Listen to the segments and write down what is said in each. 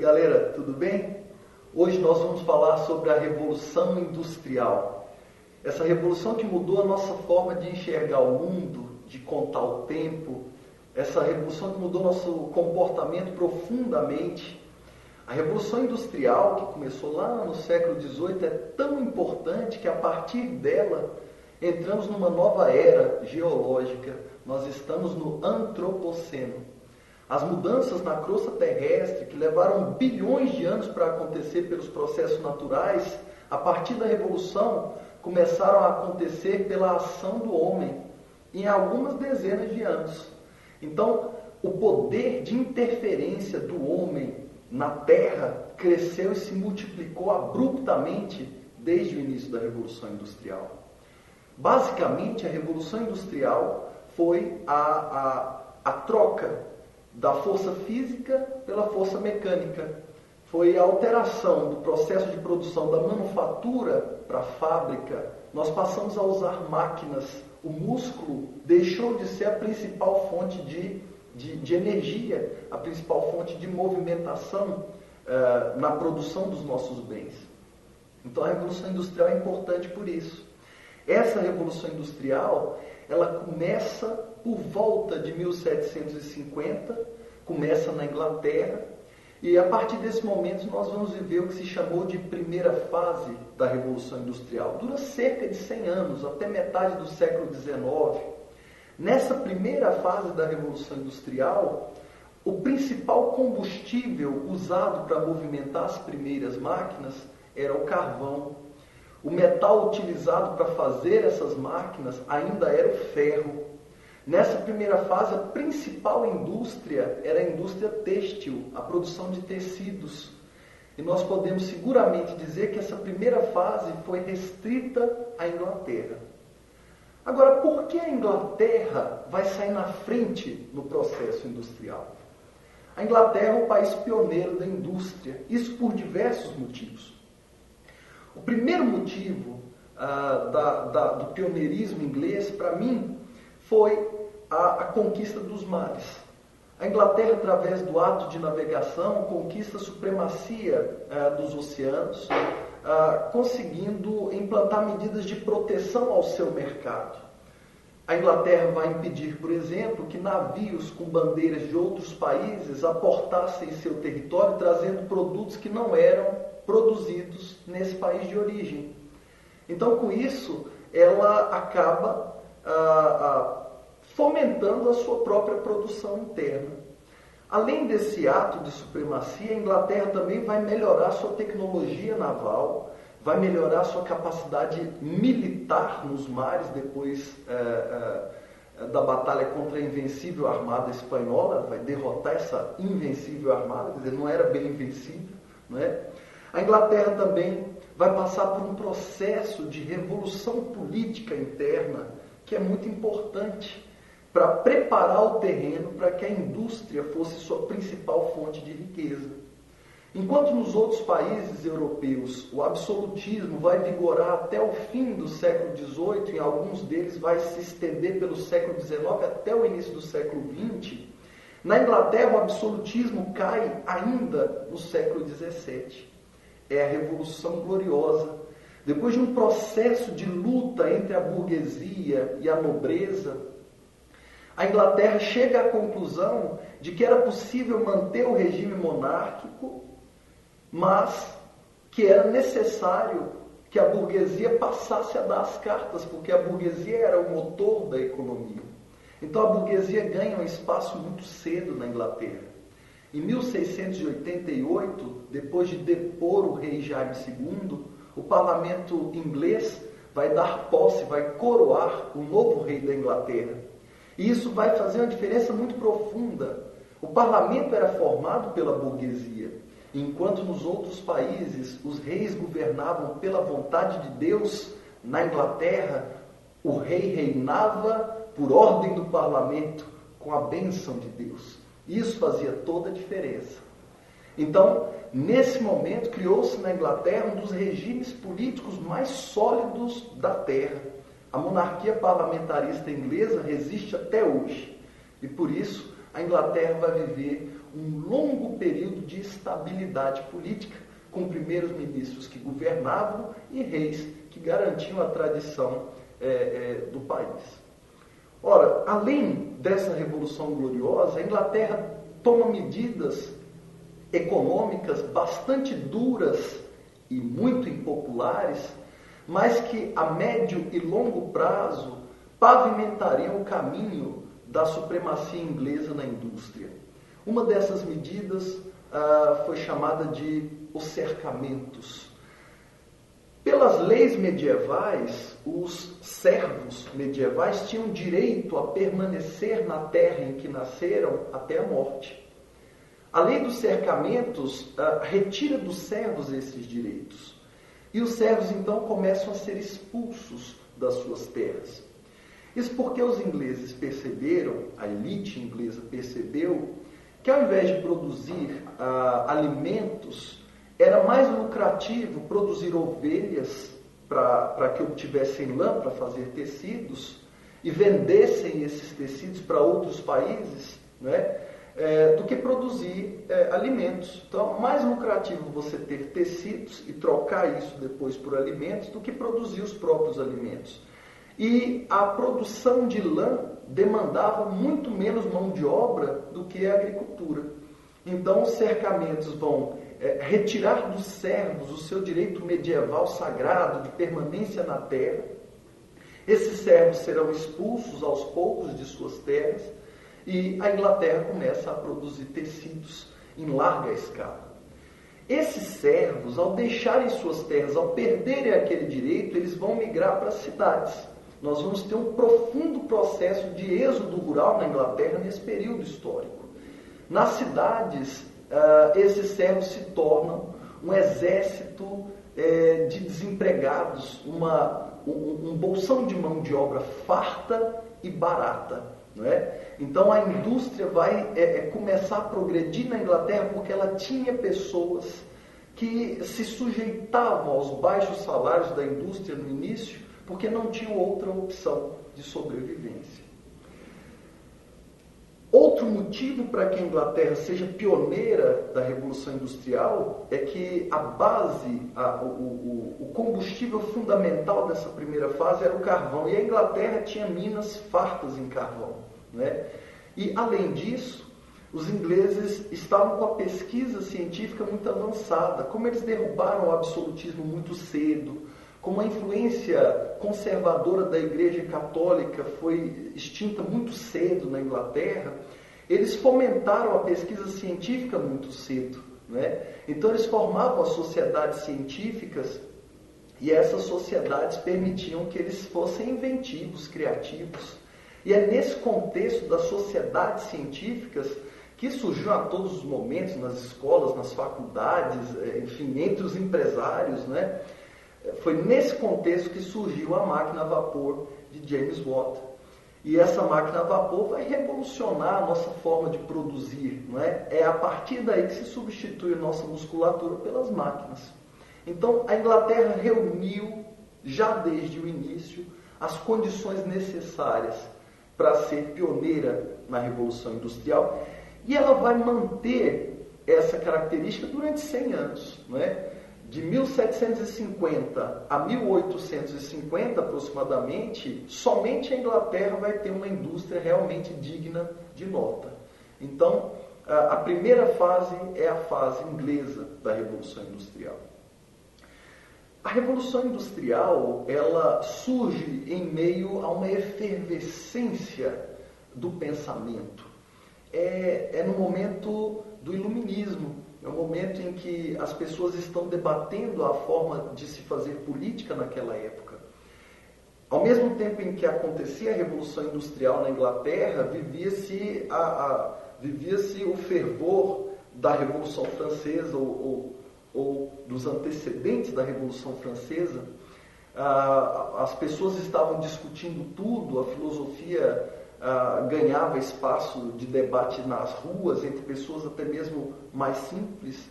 galera, tudo bem? Hoje nós vamos falar sobre a Revolução Industrial. Essa revolução que mudou a nossa forma de enxergar o mundo, de contar o tempo, essa revolução que mudou nosso comportamento profundamente. A Revolução Industrial, que começou lá no século XVIII, é tão importante que a partir dela entramos numa nova era geológica. Nós estamos no Antropoceno. As mudanças na crosta terrestre, que levaram bilhões de anos para acontecer pelos processos naturais, a partir da Revolução, começaram a acontecer pela ação do homem, em algumas dezenas de anos. Então, o poder de interferência do homem na Terra cresceu e se multiplicou abruptamente desde o início da Revolução Industrial. Basicamente, a Revolução Industrial foi a troca da força física pela força mecânica. Foi a alteração do processo de produção da manufatura para a fábrica. Nós passamos a usar máquinas. O músculo deixou de ser a principal fonte de energia, a principal fonte de movimentação na produção dos nossos bens. Então a Revolução Industrial é importante por isso. Essa Revolução Industrial, ela começa por volta de 1750, começa na Inglaterra, e a partir desse momento nós vamos viver o que se chamou de primeira fase da Revolução Industrial. Dura cerca de 100 anos, até metade do século XIX. Nessa primeira fase da Revolução Industrial, o principal combustível usado para movimentar as primeiras máquinas era o carvão. O metal utilizado para fazer essas máquinas ainda era o ferro. Nessa primeira fase, a principal indústria era a indústria têxtil, a produção de tecidos. E nós podemos seguramente dizer que essa primeira fase foi restrita à Inglaterra. Agora, por que a Inglaterra vai sair na frente no processo industrial? A Inglaterra é o país pioneiro da indústria, isso por diversos motivos. O primeiro motivo do pioneirismo inglês, para mim, foi a conquista dos mares. A Inglaterra, através do ato de navegação, conquista a supremacia dos oceanos, conseguindo implantar medidas de proteção ao seu mercado. A Inglaterra vai impedir, por exemplo, que navios com bandeiras de outros países aportassem em seu território, trazendo produtos que não eram produzidos nesse país de origem. Então, com isso, ela acaba fomentando a sua própria produção interna. Além desse ato de supremacia, a Inglaterra também vai melhorar sua tecnologia naval, vai melhorar sua capacidade militar nos mares, depois da batalha contra a invencível armada espanhola, vai derrotar essa invencível armada, quer dizer, não era bem invencível, não é? A Inglaterra também vai passar por um processo de revolução política interna que é muito importante para preparar o terreno para que a indústria fosse sua principal fonte de riqueza. Enquanto nos outros países europeus o absolutismo vai vigorar até o fim do século XVIII, em alguns deles vai se estender pelo século XIX até o início do século XX, na Inglaterra o absolutismo cai ainda no século XVII. É a Revolução Gloriosa. Depois de um processo de luta entre a burguesia e a nobreza, a Inglaterra chega à conclusão de que era possível manter o regime monárquico, mas que era necessário que a burguesia passasse a dar as cartas, porque a burguesia era o motor da economia. Então a burguesia ganha um espaço muito cedo na Inglaterra. Em 1688, depois de depor o rei Jaime II, o parlamento inglês vai dar posse, vai coroar o novo rei da Inglaterra. E isso vai fazer uma diferença muito profunda. O parlamento era formado pela burguesia, enquanto nos outros países os reis governavam pela vontade de Deus. Na Inglaterra, o rei reinava por ordem do parlamento, com a bênção de Deus. Isso fazia toda a diferença. Então, nesse momento, criou-se na Inglaterra um dos regimes políticos mais sólidos da Terra. A monarquia parlamentarista inglesa resiste até hoje. E por isso, a Inglaterra vai viver um longo período de estabilidade política, com primeiros ministros que governavam e reis que garantiam a tradição do país. Ora, além dessa Revolução Gloriosa, a Inglaterra toma medidas econômicas bastante duras e muito impopulares, mas que a médio e longo prazo pavimentariam o caminho da supremacia inglesa na indústria. Uma dessas medidas foi chamada de os cercamentos. Pelas leis medievais, os servos medievais tinham direito a permanecer na terra em que nasceram até a morte. A lei dos cercamentos retira dos servos esses direitos. E os servos, então, começam a ser expulsos das suas terras. Isso porque os ingleses perceberam, a elite inglesa percebeu, que ao invés de produzir alimentos, era mais lucrativo produzir ovelhas para que obtivessem lã para fazer tecidos e vendessem esses tecidos para outros países, né, do que produzir alimentos. Então, mais lucrativo você ter tecidos e trocar isso depois por alimentos do que produzir os próprios alimentos. E a produção de lã demandava muito menos mão de obra do que a agricultura. Então, os cercamentos vão retirar dos servos o seu direito medieval sagrado de permanência na terra. Esses servos serão expulsos aos poucos de suas terras e a Inglaterra começa a produzir tecidos em larga escala. Esses servos, ao deixarem suas terras, ao perderem aquele direito, eles vão migrar para as cidades. Nós vamos ter um profundo processo de êxodo rural na Inglaterra nesse período histórico. Nas cidades, esses servos se tornam um exército de desempregados, um bolsão de mão de obra farta e barata. Não é? Então a indústria vai começar a progredir na Inglaterra porque ela tinha pessoas que se sujeitavam aos baixos salários da indústria no início porque não tinham outra opção de sobrevivência. Outro motivo para que a Inglaterra seja pioneira da Revolução Industrial é que a base, o combustível fundamental dessa primeira fase era o carvão, e a Inglaterra tinha minas fartas em carvão. Né? E, além disso, os ingleses estavam com a pesquisa científica muito avançada. Como eles derrubaram o absolutismo muito cedo, como a influência conservadora da Igreja Católica foi extinta muito cedo na Inglaterra, eles fomentaram a pesquisa científica muito cedo. Né? Então eles formavam as sociedades científicas e essas sociedades permitiam que eles fossem inventivos, criativos. E é nesse contexto das sociedades científicas que surgiu a todos os momentos, nas escolas, nas faculdades, enfim, entre os empresários, né? Foi nesse contexto que surgiu a máquina a vapor de James Watt. E essa máquina a vapor vai revolucionar a nossa forma de produzir. Não é? É a partir daí que se substitui a nossa musculatura pelas máquinas. Então, a Inglaterra reuniu, já desde o início, as condições necessárias para ser pioneira na Revolução Industrial. E ela vai manter essa característica durante 100 anos. Não é? De 1750 a 1850, aproximadamente, somente a Inglaterra vai ter uma indústria realmente digna de nota. Então, a primeira fase é a fase inglesa da Revolução Industrial. A Revolução Industrial, ela surge em meio a uma efervescência do pensamento. É no momento do iluminismo. É um momento em que as pessoas estão debatendo a forma de se fazer política naquela época. Ao mesmo tempo em que acontecia a Revolução Industrial na Inglaterra, vivia-se o fervor da Revolução Francesa ou dos antecedentes da Revolução Francesa. As pessoas estavam discutindo tudo, a filosofia ganhava espaço de debate nas ruas, entre pessoas até mesmo mais simples.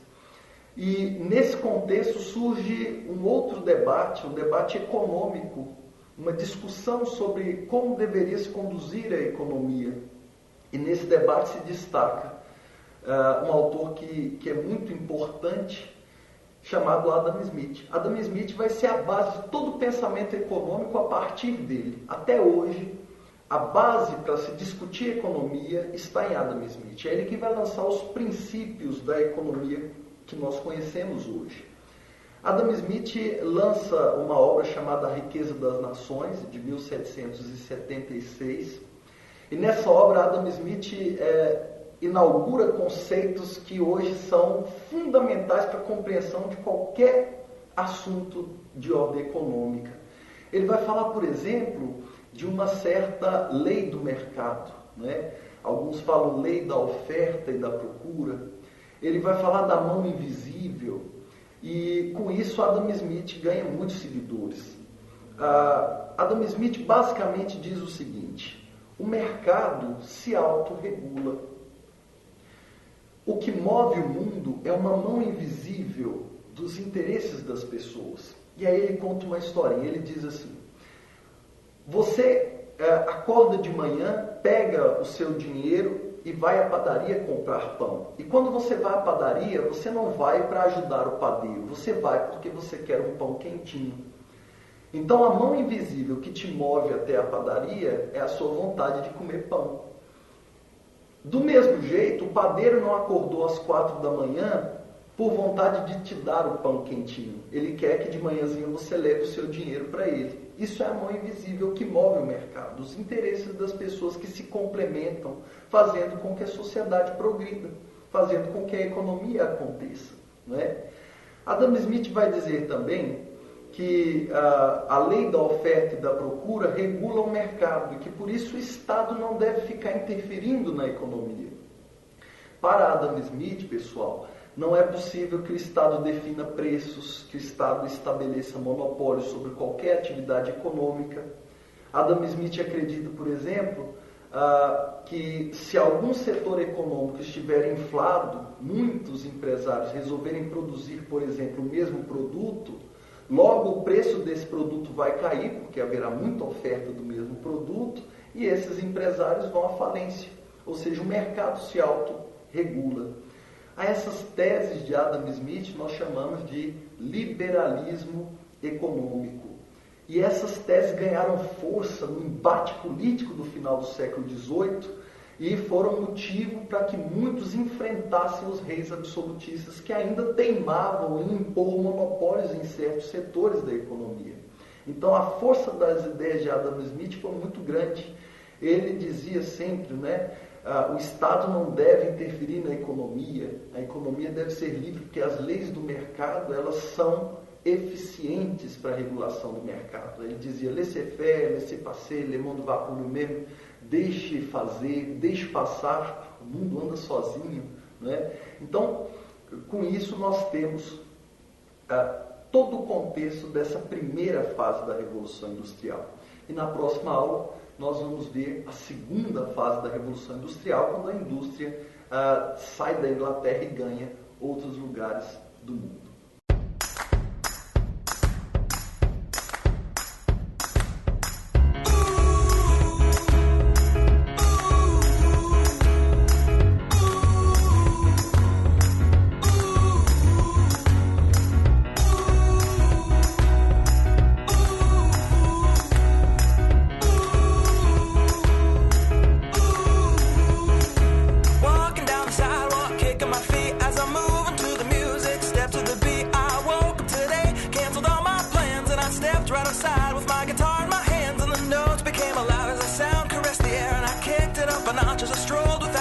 E nesse contexto surge um outro debate, um debate econômico, uma discussão sobre como deveria se conduzir a economia. E nesse debate se destaca um autor que é muito importante, chamado Adam Smith. Adam Smith vai ser a base de todo o pensamento econômico a partir dele. Até hoje, a base para se discutir economia está em Adam Smith. É ele que vai lançar os princípios da economia que nós conhecemos hoje. Adam Smith lança uma obra chamada A Riqueza das Nações, de 1776. E nessa obra, Adam Smith inaugura conceitos que hoje são fundamentais para a compreensão de qualquer assunto de ordem econômica. Ele vai falar, por exemplo, de uma certa lei do mercado, né? Alguns falam lei da oferta e da procura. Ele vai falar da mão invisível e, com isso, Adam Smith ganha muitos seguidores. Adam Smith basicamente diz o seguinte: o mercado se autorregula. O que move o mundo é uma mão invisível dos interesses das pessoas. E aí ele conta uma historinha. Ele diz assim: você acorda de manhã, pega o seu dinheiro e vai à padaria comprar pão. E quando você vai à padaria, você não vai para ajudar o padeiro. Você vai porque você quer um pão quentinho. Então a mão invisível que te move até a padaria é a sua vontade de comer pão. Do mesmo jeito, o padeiro não acordou às 4 da manhã por vontade de te dar o pão quentinho. Ele quer que de manhãzinha você leve o seu dinheiro para ele. Isso é a mão invisível que move o mercado, os interesses das pessoas que se complementam, fazendo com que a sociedade progrida, fazendo com que a economia aconteça, não é? Adam Smith vai dizer também que a lei da oferta e da procura regula o mercado e que por isso o Estado não deve ficar interferindo na economia. Para Adam Smith, pessoal, não é possível que o Estado defina preços, que o Estado estabeleça monopólios sobre qualquer atividade econômica. Adam Smith acredita, por exemplo, que se algum setor econômico estiver inflado, muitos empresários resolverem produzir, por exemplo, o mesmo produto, logo o preço desse produto vai cair, porque haverá muita oferta do mesmo produto, e esses empresários vão à falência. Ou seja, o mercado se autorregula. A essas teses de Adam Smith nós chamamos de liberalismo econômico. E essas teses ganharam força no embate político do final do século XVIII e foram motivo para que muitos enfrentassem os reis absolutistas que ainda teimavam em impor monopólios em certos setores da economia. Então a força das ideias de Adam Smith foi muito grande. Ele dizia sempre, né, o Estado não deve interferir na economia, a economia deve ser livre, porque as leis do mercado elas são eficientes para a regulação do mercado. Ele dizia, laissez-faire, laissez-passer, le monde va pour lui-même, deixe fazer, deixe passar, o mundo anda sozinho, né? Então, com isso nós temos todo o contexto dessa primeira fase da Revolução Industrial. E na próxima aula nós vamos ver a segunda fase da Revolução Industrial, quando a indústria sai da Inglaterra e ganha outros lugares do mundo. Just a stroke.